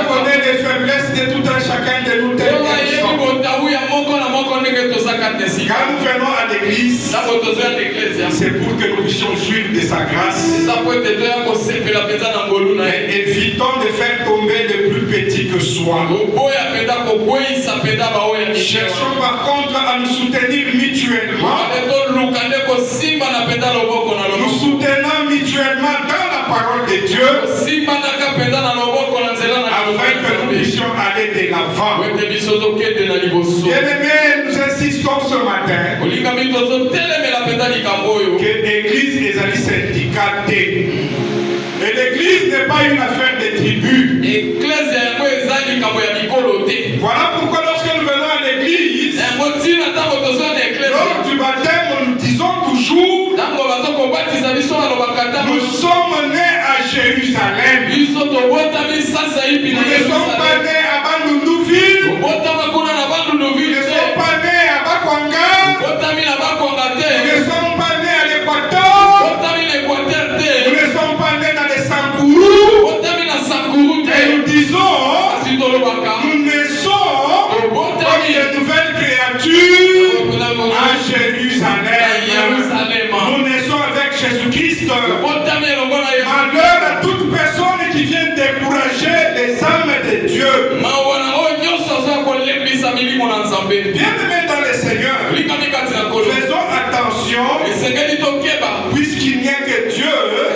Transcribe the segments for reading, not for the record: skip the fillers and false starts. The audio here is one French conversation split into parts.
connaît les faiblesses de tout un chacun de nous tels qu'elles sont. Quand nous venons à l'église, c'est pour que nous puissions jouir de sa grâce. Mais évitons de faire tomber les plus petits que soi. Cherchons par contre à nous soutenir mutuellement. Nous soutenons mutuellement dans la parole de Dieu, afin que nous puissions aller de l'avant. Bien-aimés, nous insistons ce matin que l'église est syndicatée. Et l'église n'est pas une affaire de tribus. Voilà pourquoi lorsque nous venons à l'église, lors du baptême, nous disons toujours, nous sommes nés à Jérusalem. Nous ne sommes pas nés à Bandundouville. Nous ne sommes pas nés à Bakwanga. Nous ne sommes pas nés à l'Équateur. Nous ne sommes pas nés dans les Sankourou. Et nous disons, nous naissons comme de nouvelles créatures à Jérusalem. Nous naissons avec Jésus-Christ. Malheur à toute personne qui vient décourager les âmes de Dieu. Bien-aimés dans le Seigneur, faisons attention, puisqu'il n'y a que Dieu.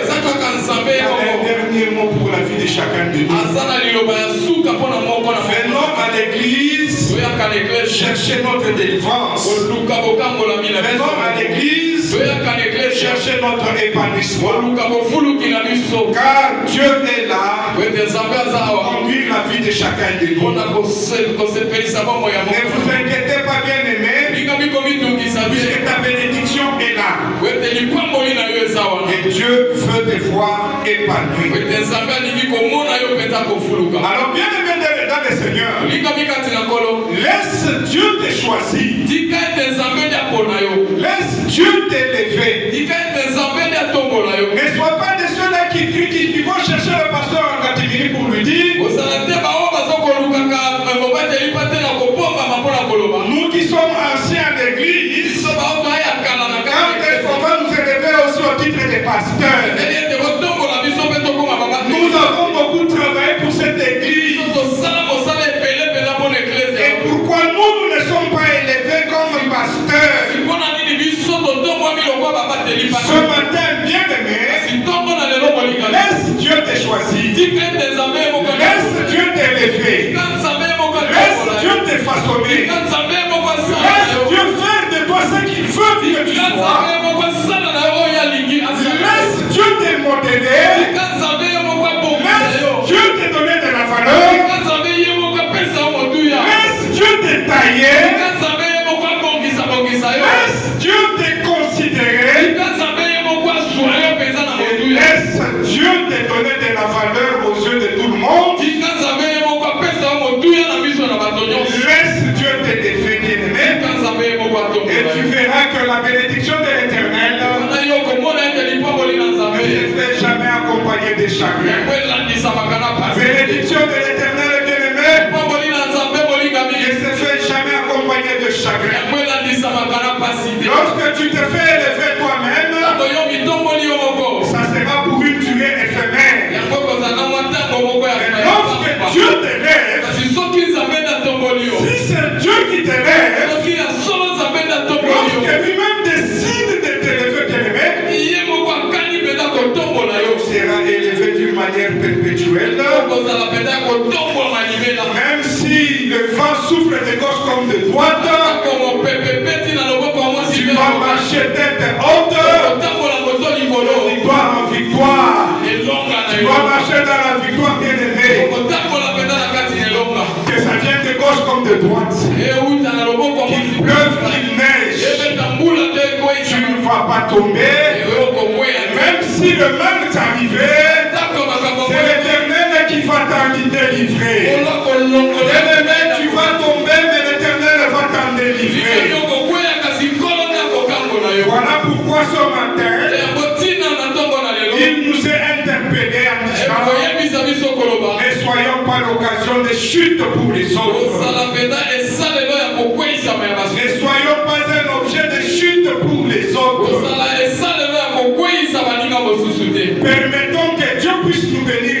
Un dernier mot pour la vie de chacun de nous. Venons à l'église chercher notre délivrance. Venons à l'église chercher notre épanouissement. Car Dieu est là pour conduire la vie de chacun de nous. Ne vous inquiétez pas, bien-aimés, puisque ta bénédiction est là. Et Dieu veut te voir épanoui. Alors, bien-aimé dans le Seigneur, laisse Dieu te choisir. Laisse Dieu t'élever. Ne sois pas de ceux-là qui vont chercher le pasteur en catégorie pour lui dire, nous qui sommes anciens d'église, quand est-ce qu'on va nous élever aussi au titre de pasteur? Nous avons beaucoup travaillé pour cette église. Et pourquoi nous ne sommes pas élevés comme pasteurs? Ce matin, bien-aimé, laisse Dieu te choisir. Laisse Dieu t'élever. Laisse Dieu te façonner. Laisse Dieu faire de toi ce qu'il veut que tu sois. Laisse Dieu te modeler. Laisse Dieu te donner de la valeur. Laisse Dieu te tailler. Laisse Dieu te considérer. Laisse Dieu te donner de la valeur aux yeux de tout le monde. Laisse Dieu te défaire, bien-aimé. Et tu verras que la bénédiction de l'Éternel ne se fait jamais accompagner de chagrin. La bénédiction de l'Éternel, bien-aimé, ne se fait jamais accompagner de chagrin. Lorsque tu te fais élever toi-même, ça sera pour une durée éphémère. Lorsque Dieu t'élève, si c'est Dieu qui t'élève, lorsque lui-même décide de t'élever, tu seras élevé d'une manière perpétuelle. Même si le vent souffle de gauche comme de droite, tu vas marcher tête haute, victoire en victoire. Tu vas marcher dans la victoire, bien-aimé. Que ça vienne de gauche comme de droite. Qu'il pleuve, qu'il neige, tu ne vas pas tomber. Même si le mal t'arrivait, c'est l'Éternel qui va t'en délivrer. Bien-aimé, tu vas tomber, mais l'Éternel va t'en délivrer. Voilà pourquoi ce matin, il nous est interpellé en disant, ne soyons pas pas l'occasion de chute pour les autres. Ne soyons pas un objet de chute pour les autres. Permettons que Dieu puisse nous bénir